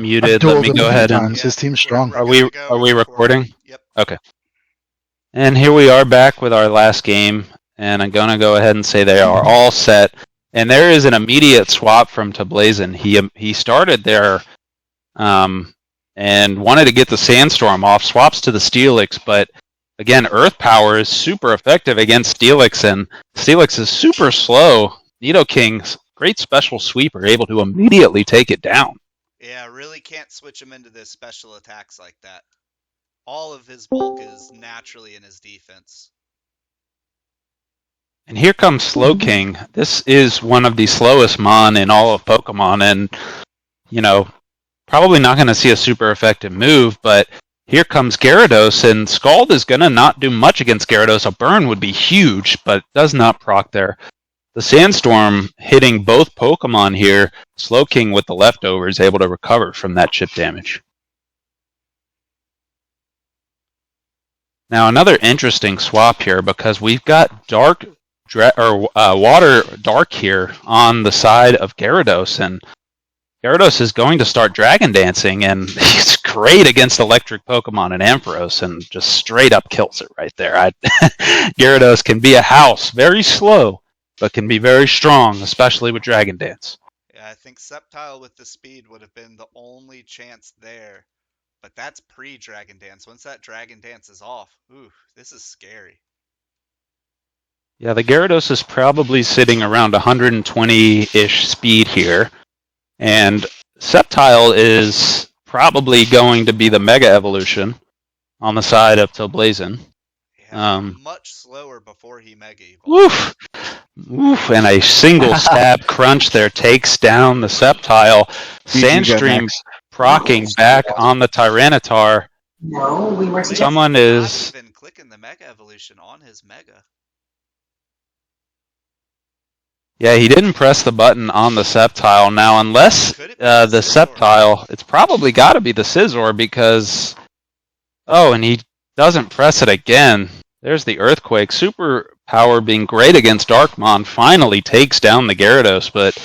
muted. I've Let me told him go a few ahead and... times. His team's strong. Are we recording? Yep. Okay. And here we are back with our last game, and I'm going to go ahead and say they are all set. And there is an immediate swap from Tablazin. He started there and wanted to get the Sandstorm off, swaps to the Steelix, but again, Earth Power is super effective against Steelix, and Steelix is super slow. Nidoking's great special sweeper, able to immediately take it down. Yeah, really can't switch him into this special attacks like that. All of his bulk is naturally in his defense. And here comes Slowking. This is one of the slowest Mon in all of Pokemon, and, you know, probably not going to see a super effective move, but here comes Gyarados, and Scald is going to not do much against Gyarados. A burn would be huge, but does not proc there. The Sandstorm hitting both Pokemon here. Slowking with the leftovers able to recover from that chip damage. Now another interesting swap here because we've got Water Dark here on the side of Gyarados, and Gyarados is going to start Dragon Dancing, and he's great against electric Pokemon and Ampharos, and just straight up kills it right there. Gyarados can be a house, very slow, but can be very strong, especially with Dragon Dance. Yeah, I think Sceptile with the speed would have been the only chance there, but that's pre-Dragon Dance. Once that Dragon Dance is off, ooh, this is scary. Yeah, the Gyarados is probably sitting around 120-ish speed here. And Sceptile is probably going to be the Mega Evolution on the side of Tablazin. Yeah, much slower before he Mega Evolved. Oof, and a single stab crunch there takes down the Sceptile. Sandstream procking back on the Tyranitar. No, we were Someone is... Not even clicking the Mega Evolution on his Mega. Yeah, he didn't press the button on the Sceptile. Now, unless the Sceptile, it's probably got to be the Scizor because... Oh, and he doesn't press it again. There's the Earthquake. Super Power being great against Darkmon finally takes down the Gyarados, but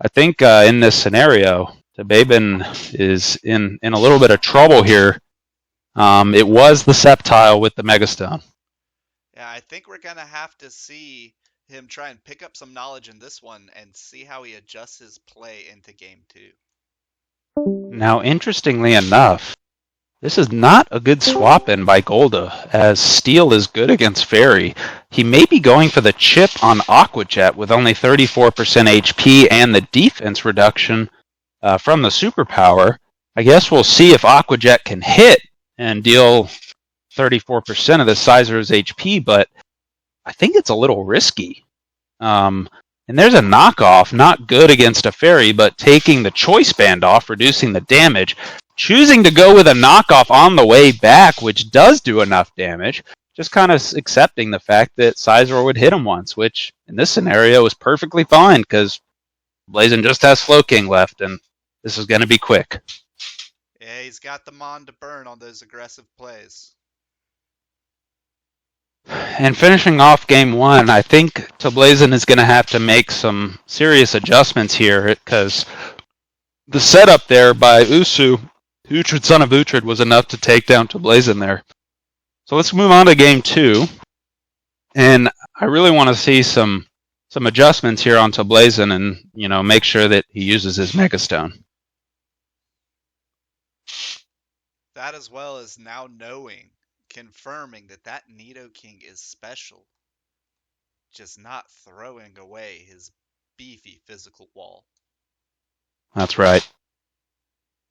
I think in this scenario, Tababin is in a little bit of trouble here. It was the Sceptile with the Megastone. Yeah, I think we're going to have to see him try and pick up some knowledge in this one and see how he adjusts his play into game 2. Now, interestingly enough, this is not a good swap in by Golda, as Steel is good against Fairy. He may be going for the chip on Aqua Jet with only 34% HP and the defense reduction from the superpower. I guess we'll see if Aqua Jet can hit and deal 34% of the Scizor's HP, but I think it's a little risky. And there's a knockoff, not good against a Fairy, but taking the Choice Band off, reducing the damage. Choosing to go with a knockoff on the way back, which does do enough damage. Just kind of accepting the fact that Scizor would hit him once, which in this scenario is perfectly fine, because Blazin just has Slowking left, and this is going to be quick. Yeah, he's got the Mon to burn on those aggressive plays. And finishing off game 1, I think Tablazin is going to have to make some serious adjustments here, because the setup there by Usu, Uhtred, son of Uhtred, was enough to take down Tablazin there. So let's move on to game 2. And I really want to see some adjustments here on Tablazin and, you know, make sure that he uses his Megastone. That as well as now confirming that Nidoking is special. Just not throwing away his beefy physical wall. That's right.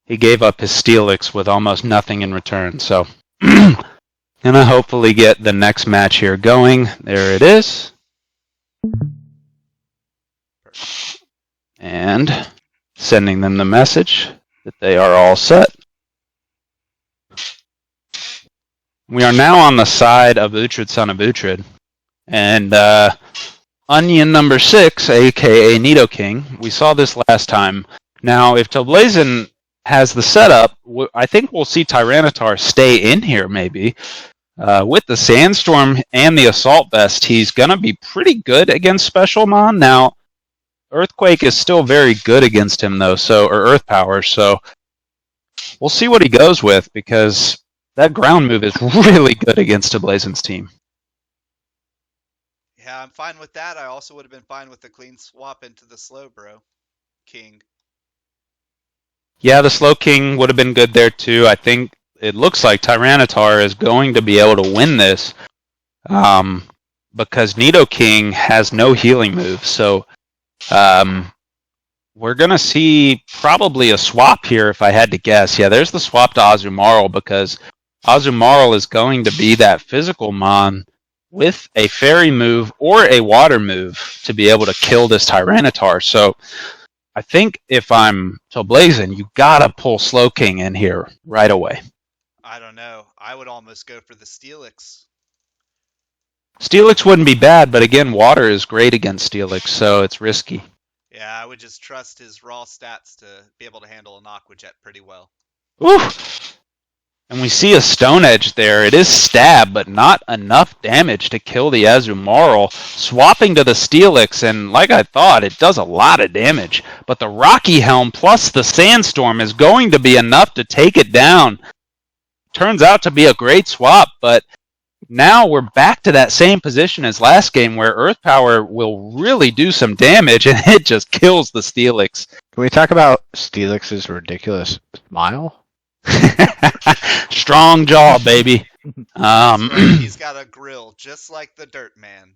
He gave up his Steelix with almost nothing in return, so gonna hopefully get the next match here going. There it is. And sending them the message that they are all set. We are now on the side of Uhtred, son of Uhtred, and Onion number 6, aka Nidoking. We saw this last time. Now, if Tablazin has the setup, I think we'll see Tyranitar stay in here, maybe. With the Sandstorm and the Assault Vest, he's going to be pretty good against Special Mon. Now, Earthquake is still very good against him, though, or Earth Power, so we'll see what he goes with, because that ground move is really good against a Blazon's team. Yeah, I'm fine with that. I also would have been fine with the clean swap into the Slowbro King. Yeah, the Slowking would have been good there, too. I think it looks like Tyranitar is going to be able to win this, because Nidoking has no healing move, so we're going to see probably a swap here if I had to guess. Yeah, there's the swap to Azumarill, because Azumarill is going to be that physical mon with a fairy move or a water move to be able to kill this Tyranitar. So I think if I'm Blazon, you got to pull Slowking in here right away. I don't know. I would almost go for the Steelix. Steelix wouldn't be bad, but again, water is great against Steelix, so it's risky. Yeah, I would just trust his raw stats to be able to handle an Aqua Jet pretty well. Ooh! And we see a Stone Edge there. It is stab, but not enough damage to kill the Azumarill. Swapping to the Steelix, and like I thought, it does a lot of damage. But the Rocky Helm plus the Sandstorm is going to be enough to take it down. Turns out to be a great swap, but now we're back to that same position as last game, where Earth Power will really do some damage, and it just kills the Steelix. Can we talk about Steelix's ridiculous smile? Strong jaw, baby. He's got a grill, just like the Dirt Man.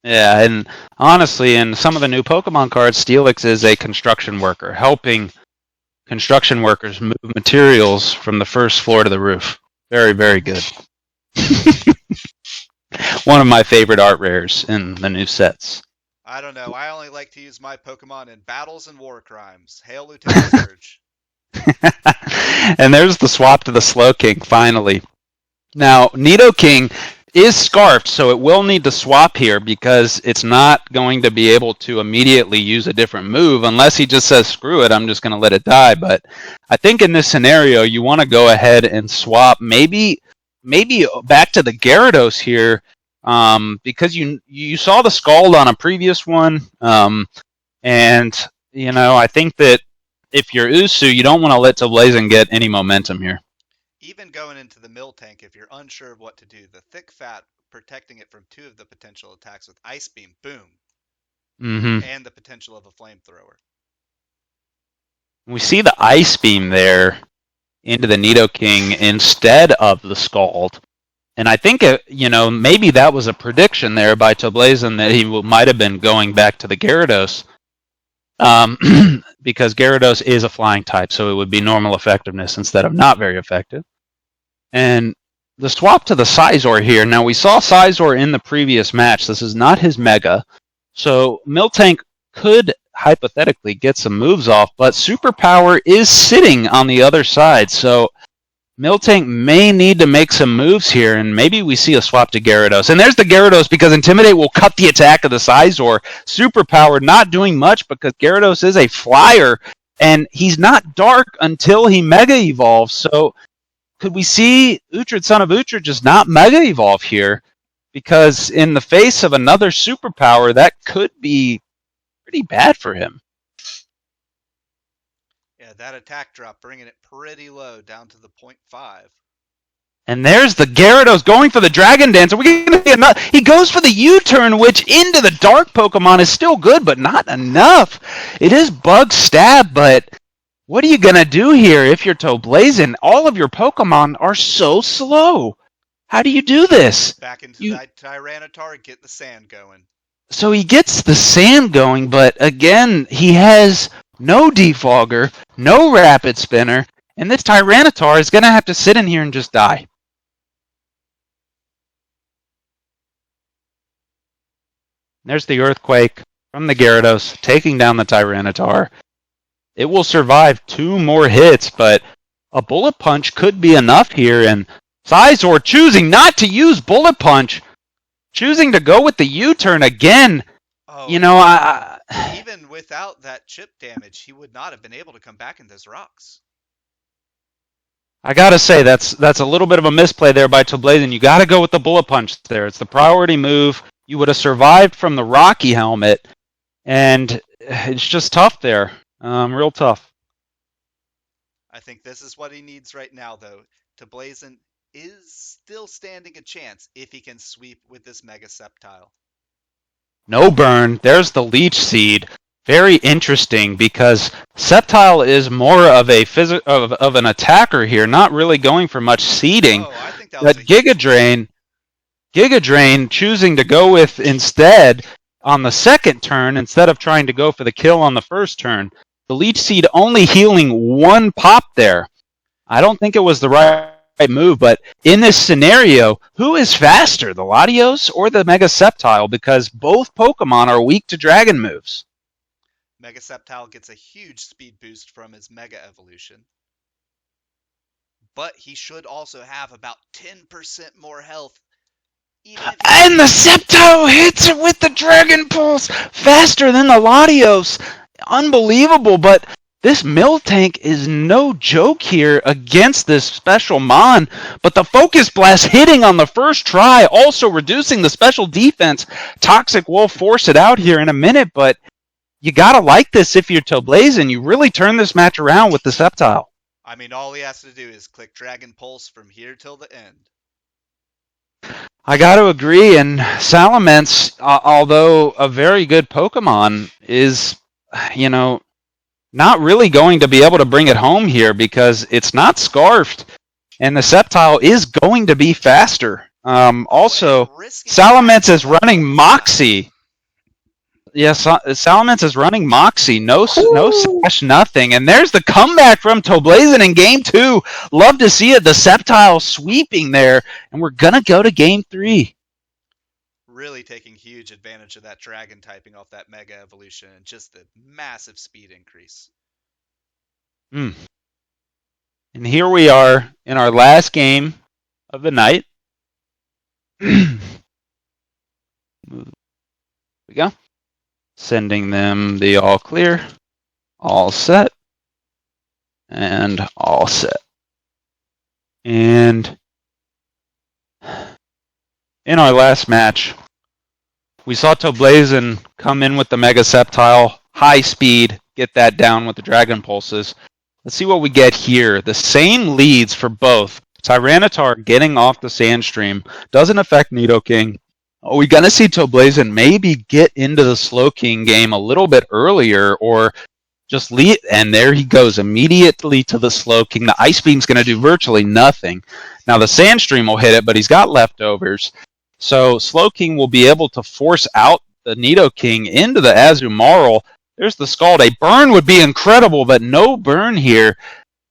Yeah, and honestly, in some of the new Pokemon cards, Steelix is a construction worker, helping construction workers move materials from the first floor to the roof. Very, very good. One of my favorite art rares in the new sets. I don't know. I only like to use my Pokemon in battles and war crimes. Hail Lieutenant Surge. And there's the swap to the Slowking, finally. Now, Nidoking is Scarfed, so it will need to swap here, because it's not going to be able to immediately use a different move unless he just says, screw it, I'm just going to let it die. But I think in this scenario, you want to go ahead and swap maybe back to the Gyarados here, because you saw the Scald on a previous one, and I think that if you're Usu, you don't want to let Blazon get any momentum here. Even going into the Miltank, if you're unsure of what to do, the Thick Fat protecting it from 2 of the potential attacks with Ice Beam, boom, and the potential of a Flamethrower. We see the Ice Beam there into the Nidoking instead of the Scald. And I think, maybe that was a prediction there by Blazon that he might have been going back to the Gyarados. Because Gyarados is a flying type, so it would be normal effectiveness instead of not very effective. And the swap to the Scizor here. Now, we saw Scizor in the previous match. This is not his Mega. So Miltank could hypothetically get some moves off, but Superpower is sitting on the other side. So Miltank may need to make some moves here, and maybe we see a swap to Gyarados. And there's the Gyarados, because Intimidate will cut the attack of the Scizor. Superpower not doing much, because Gyarados is a flyer, and he's not dark until he Mega Evolves. So could we see Uhtred, son of Uhtred, just not Mega Evolve here? Because in the face of another Superpower, that could be pretty bad for him. Yeah, that attack drop, bringing it pretty low, down to the 0.5. And there's the Gyarados going for the Dragon Dance. Are we going to get another? He goes for the U-turn, which into the Dark Pokemon is still good, but not enough. It is Bug Stab, but what are you going to do here if you're Blazon? All of your Pokemon are so slow. How do you do this? Back into that Tyranitar, get the sand going. So he gets the sand going, but again, he has no Defogger, no Rapid Spinner, and this Tyranitar is going to have to sit in here and just die. There's the Earthquake from the Gyarados, taking down the Tyranitar. It will survive 2 more hits, but a Bullet Punch could be enough here, and Scizor choosing not to use Bullet Punch, choosing to go with the U-turn again. Oh, even without that chip damage, he would not have been able to come back in those rocks. I gotta say, that's a little bit of a misplay there by Blazon. You gotta go with the Bullet Punch there. It's the priority move. You would have survived from the Rocky Helmet, and it's just tough there. Real tough. I think this is what he needs right now, though. Toblazon is still standing a chance if he can sweep with this Mega Sceptile. No burn. There's the Leech Seed. Very interesting because Sceptile is more of a of an attacker here, not really going for much seeding. Oh, I think that was But a Giga Drain choosing to go with instead on the second turn instead of trying to go for the kill on the first turn. The Leech Seed only healing one pop there. I don't think it was the right move, but in this scenario, who is faster, the Latios or the Mega Sceptile? Because both Pokemon are weak to dragon moves. Mega Sceptile gets a huge speed boost from his Mega Evolution. But he should also have about 10% more health. And the Sceptile hits it with the Dragon Pulse faster than the Latios. Unbelievable, but this Miltank is no joke here against this special Mon. But the Focus Blast hitting on the first try, also reducing the special defense. Toxic will force it out here in a minute, but you gotta like this if you're Toblazon. You really turn this match around with the Sceptile. I mean, all he has to do is click Dragon Pulse from here till the end. I got to agree, and Salamence, although a very good Pokemon, is, not really going to be able to bring it home here because it's not Scarfed, and the Sceptile is going to be faster. Also, Salamence is running Moxie. Yes, Salamence is running Moxie. No slash, nothing. And there's the comeback from Toblazon in Game 2. Love to see it. The Sceptile sweeping there. And we're going to go to Game 3. Really taking huge advantage of that Dragon typing off that Mega Evolution and just the massive speed increase. And here we are in our last game of the night. Here we go. Sending them the all clear, all set, and all set. And in our last match, we saw Toblazon come in with the Mega Sceptile, high speed, get that down with the Dragon Pulses. Let's see what we get here. The same leads for both. Tyranitar getting off the Sandstream doesn't affect Nidoking. Are we going to see Toblazon maybe get into the Slowking game a little bit earlier or just lead? And there he goes immediately to the Slowking. The Ice Beam's going to do virtually nothing. Now the Sandstream will hit it, but he's got leftovers. So Slowking will be able to force out the Nidoking into the Azumarill. There's the Scald. A burn would be incredible, but no burn here.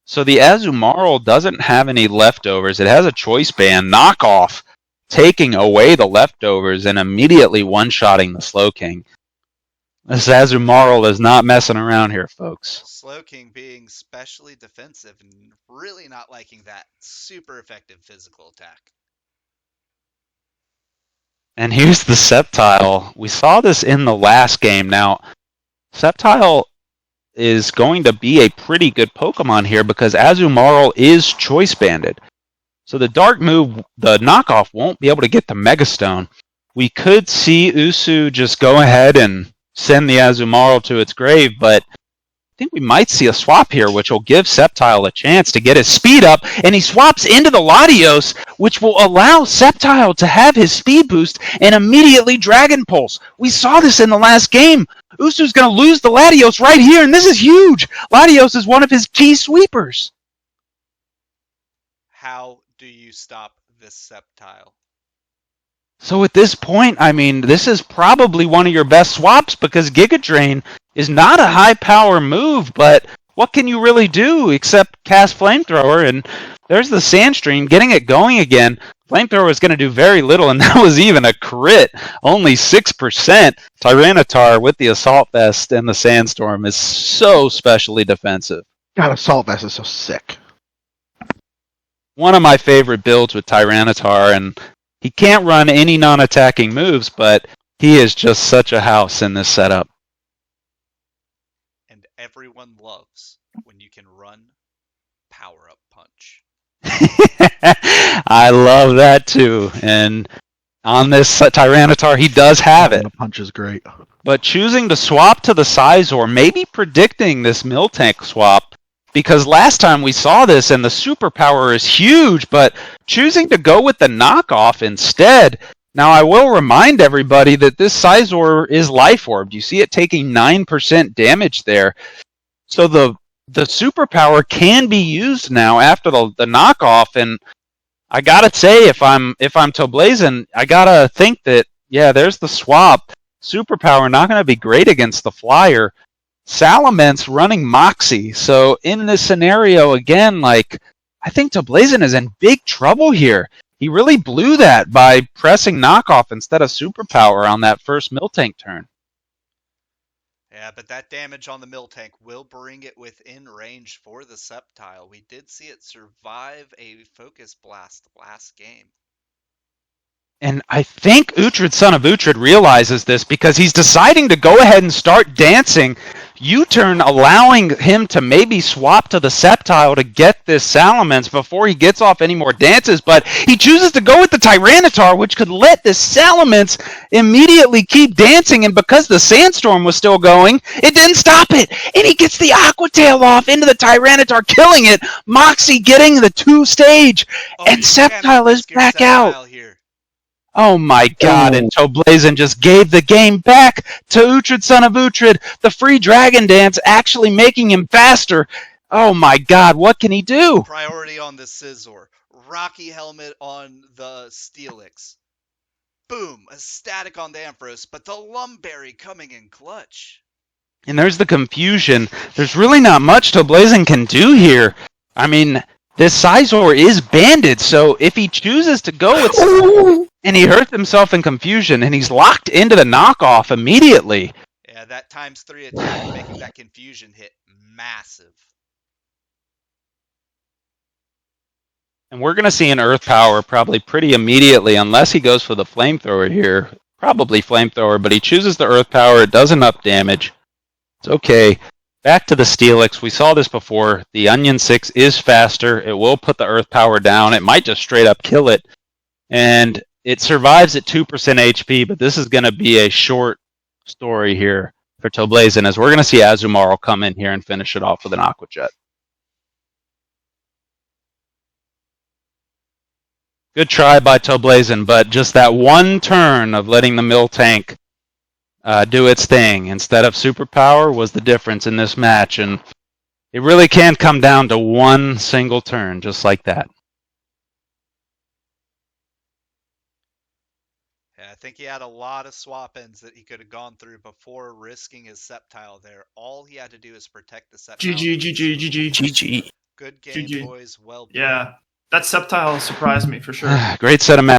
So the Azumarill doesn't have any leftovers. It has a Choice Band knockoff, taking away the leftovers and immediately one-shotting the Slowking. This Azumarill is not messing around here, folks. Slowking being specially defensive and really not liking that super effective physical attack. And here's the Sceptile. We saw this in the last game. Now, Sceptile is going to be a pretty good Pokemon here because Azumarill is Choice Banded. So the Dark move, the knockoff, won't be able to get the Megastone. We could see Usu just go ahead and send the Azumarill to its grave, but I think we might see a swap here, which will give Sceptile a chance to get his speed up, and he swaps into the Latios, which will allow Sceptile to have his speed boost and immediately Dragon Pulse. We saw this in the last game. Usu's going to lose the Latios right here, and this is huge. Latios is one of his key sweepers. How do you stop this Sceptile? So at this point, I mean, this is probably one of your best swaps because Giga Drain is not a high power move, but what can you really do except cast Flamethrower? And there's the Sandstream getting it going again. Flamethrower is going to do very little, and that was even a crit. Only 6%. Tyranitar with the Assault Vest and the Sandstorm is so specially defensive. God, Assault Vest is so sick. One of my favorite builds with Tyranitar, and he can't run any non-attacking moves, but he is just such a house in this setup. And everyone loves when you can run Power-Up Punch. I love that too. And on this Tyranitar, he does have it. The punch is great. but choosing to swap to the Sizor, maybe predicting this Miltank swap, because last time we saw this and the superpower is huge, but choosing to go with the knockoff instead. Now, I will remind everybody that this Sizor is Life Orbed. You see it taking 9% damage there. So the superpower can be used now after the knockoff, and I gotta say, if I'm Toblazin, I gotta think that, yeah, there's the swap. Superpower not gonna be great against the flyer. Salamence running Moxie. So in this scenario, again, like, I think Toblazin is in big trouble here. He really blew that by pressing knockoff instead of superpower on that first Miltank turn. Yeah, but that damage on the Miltank will bring it within range for the Sceptile. We did see it survive a Focus Blast last game. And I think Uhtred, son of Uhtred, realizes this because he's deciding to go ahead and start dancing. U-turn allowing him to maybe swap to the Sceptile to get this Salamence before he gets off any more dances, but he chooses to go with the Tyranitar, which could let this Salamence immediately keep dancing, and because the Sandstorm was still going, it didn't stop it, and he gets the Aqua Tail off into the Tyranitar, killing it, Moxie getting the 2-stage, and Sceptile is back out. Here. Oh my god, and Toblazin just gave the game back to Uhtred, son of Uhtred. The free Dragon Dance actually making him faster. Oh my god, what can he do? Priority on the Scizor. Rocky Helmet on the Steelix. Boom, a static on the Ampharos, but the Lumberry coming in clutch. And there's the confusion. There's really not much Toblazin can do here. I mean, this Sizor is banded, so if he chooses to go with... And he hurt himself in confusion, and he's locked into the knockoff immediately. Yeah, that ×3 attack making that confusion hit massive. And we're going to see an Earth Power probably pretty immediately, unless he goes for the Flamethrower here. Probably Flamethrower, but he chooses the Earth Power. It does enough damage. It's okay. Back to the Steelix. We saw this before. The Onion 6 is faster. It will put the Earth Power down. It might just straight up kill it. And it survives at 2% HP, but this is going to be a short story here for Toblazin, as we're going to see Azumarill come in here and finish it off with an Aqua Jet. Good try by Toblazin, but just that one turn of letting the Miltank do its thing instead of superpower was the difference in this match, and it really can come down to one single turn just like that. Yeah, I think he had a lot of swap-ins that he could have gone through before risking his Sceptile there. All he had to do is protect the Sceptile. GG. Good game, boys. Well played. Yeah, that Sceptile surprised me for sure. Great set of matches.